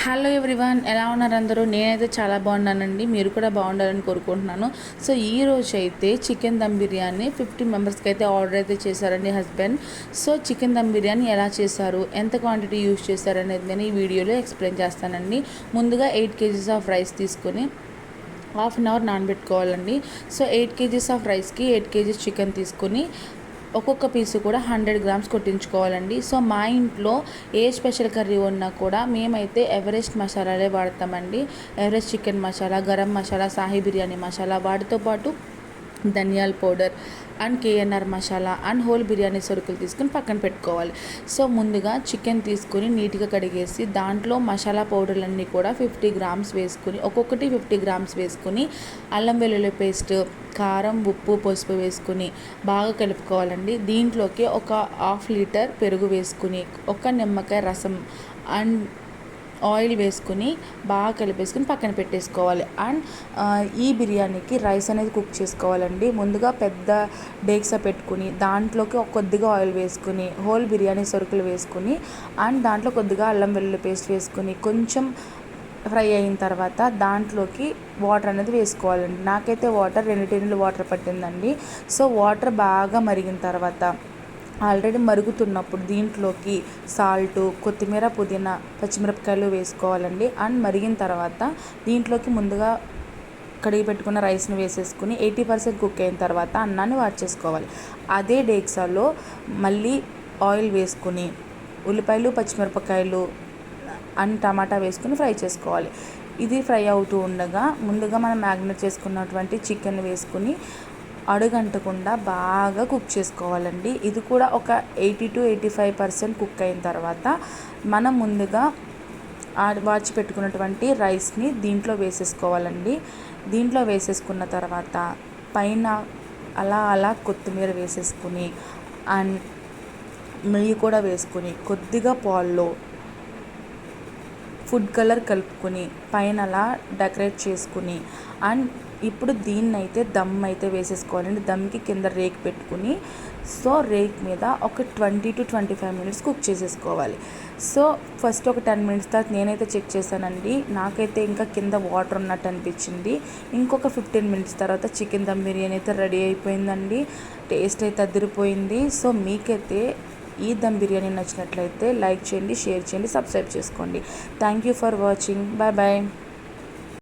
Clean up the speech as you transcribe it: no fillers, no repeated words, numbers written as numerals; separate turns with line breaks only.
Hello everyone, ఎలా ఉన్నారు అందరూ? నేనైతే చాలా బాగున్నానండి. మీరు కూడా బాగుండాలని కోరుకుంటున్నాను. సో ఈ రోజు అయితే చికెన్ దమ్ బిర్యానీ 50 మెంబర్స్కి అయితే ఆర్డర్ అయితే చేశారండి husband. So chicken dum biryani ఎలా చేశారు, ఎంత క్వాంటిటీ యూస్ చేశారు అనేది నేను ఈ వీడియోలో ఎక్స్ప్లెయిన్ చేస్తానండి. ముందుగా 8 kgs ఆఫ్ రైస్ తీసుకొని హాఫ్ అన్ అవర్ నానబెట్టుకోవాలండి. సో 8 kgs ఆఫ్ రైస్కి 8 kgs చికెన్ తీసుకొని ఒక్కొక్క పీసు కూడా 100 గ్రామ్స్ కొట్టించుకోవాలండి. సో మా ఇంట్లో ఏ స్పెషల్ కర్రీ ఉన్నా కూడా మేమైతే ఎవరెస్ట్ మసాలాలే వాడతామండి. ఎవరెస్ట్ చికెన్ మసాలా, గరం మసాలా, సాహీ బిర్యానీ మసాలా, వాటితో పాటు ధనియాల powder and KNR masala and whole biryani సరుకులు తీసుకుని పక్కన పెట్టుకోవాలి. సో ముందుగా చికెన్ తీసుకుని నీట్గా కడిగేసి దాంట్లో మసాలా పౌడర్లన్నీ కూడా 50 గ్రామ్స్ వేసుకుని, ఒక్కొక్కటి 50 గ్రామ్స్ వేసుకుని అల్లం వెల్లుల్లి పేస్ట్, కారం, ఉప్పు, పసుపు వేసుకుని బాగా కలుపుకోవాలండి. దీంట్లోకి ఒక హాఫ్ లీటర్ పెరుగు వేసుకుని, ఒక నిమ్మకాయ రసం అండ్ ఆయిల్ వేసుకుని బాగా కలిపేసుకుని పక్కన పెట్టేసుకోవాలి. అండ్ ఈ బిర్యానీకి రైస్ అనేది కుక్ చేసుకోవాలండి. ముందుగా పెద్ద డేక్సా పెట్టుకుని దాంట్లోకి కొద్దిగా ఆయిల్ వేసుకుని హోల్ బిర్యానీ సరుకులు వేసుకుని అండ్ దాంట్లో కొద్దిగా అల్లం వెల్లుల్లి పేస్ట్ వేసుకుని కొంచెం ఫ్రై అయిన తర్వాత దాంట్లోకి వాటర్ అనేది వేసుకోవాలండి. నాకైతే వాటర్ 2 టిన్నులు వాటర్ పట్టిందండి. సో వాటర్ బాగా మరిగిన తర్వాత ఆల్రెడీ మరుగుతున్నప్పుడు దీంట్లోకి సాల్టు, కొత్తిమీర, పుదీనా, పచ్చిమిరపకాయలు వేసుకోవాలండి. అండ్ మరిగిన తర్వాత దీంట్లోకి ముందుగా కడిగి పెట్టుకున్న రైస్ని వేసేసుకుని 80% కుక్ అయిన తర్వాత అన్నాన్ని వార్చేసుకోవాలి. అదే డేక్సాలో మళ్ళీ ఆయిల్ వేసుకుని ఉల్లిపాయలు, పచ్చిమిరపకాయలు అండ్ టమాటా వేసుకుని ఫ్రై చేసుకోవాలి. ఇది ఫ్రై అవుతూ ఉండగా ముందుగా మనం మ్యాగ్నేట్ చేసుకున్నటువంటి చికెన్ వేసుకుని అడుగంటకుండా బాగా కుక్ చేసుకోవాలండి. ఇది కూడా ఒక 80 to 85% కుక్ అయిన తర్వాత మనం ముందుగా వార్చి పెట్టుకున్నటువంటి రైస్ని దీంట్లో వేసేసుకోవాలండి. దీంట్లో వేసేసుకున్న తర్వాత పైన అలా కొత్తిమీర వేసేసుకుని అండ్ నెయ్యి కూడా వేసుకుని కొద్దిగా పాల్లో ఫుడ్ కలర్ కలుపుకొని పైన అలా డెకరేట్ చేసుకుని అండ్ ఇప్పుడు దీన్ని అయితే దమ్ అయితే వేసేసుకోవాలండి. దమ్కి కింద రేక్ పెట్టుకుని సో రేక్ మీద ఒక 20 to 25 మినిట్స్ కుక్ చేసేసుకోవాలి. సో ఫస్ట్ ఒక 10 మినిట్స్ తర్వాత నేనైతే చెక్ చేశానండి. నాకైతే ఇంకా కింద వాటర్ ఉన్నట్టు అనిపించింది. ఇంకొక 15 మినిట్స్ తర్వాత చికెన్ దమ్ బిర్యానీ అయితే రెడీ అయిపోయిందండి. టేస్ట్ అయితే అదిరిపోయింది. సో మీకైతే ఈ దమ్ బిర్యానీ నచ్చినట్లయితే లైక్ చేయండి, షేర్ చేయండి, సబ్స్క్రైబ్ చేసుకోండి. Thank you for watching. Bye bye.